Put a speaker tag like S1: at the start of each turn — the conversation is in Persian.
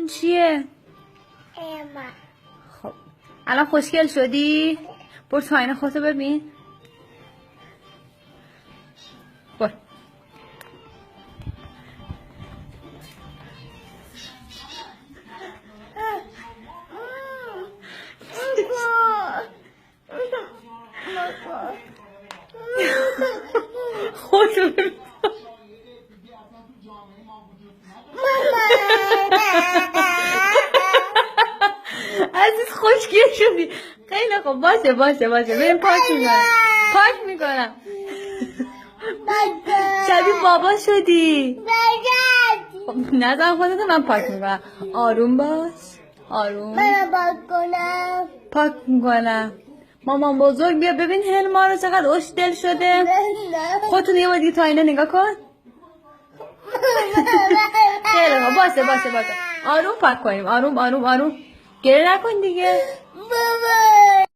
S1: چیه؟
S2: اما
S1: خب الان خوشگل شدی؟ برو تو آینه خودتو ببین. برو. خودتو ببین. عزیز خوشگل شدی. خیلی خوب باشه بریم پاک میکنم شبیه بابا شدی. خب نزن خودتو، من پاک میکنم. آروم باش. آروم.
S2: من کنم
S1: پاک میکنم. مامان بزرگ بیا ببین هلما رو چقدر خوش دل شده. خودتون یه بار دیگه تا اینه نگاه کن. خیلی خوب باشه آروم پاک کنیم. آروم گریه نکن دیگه.
S2: بابا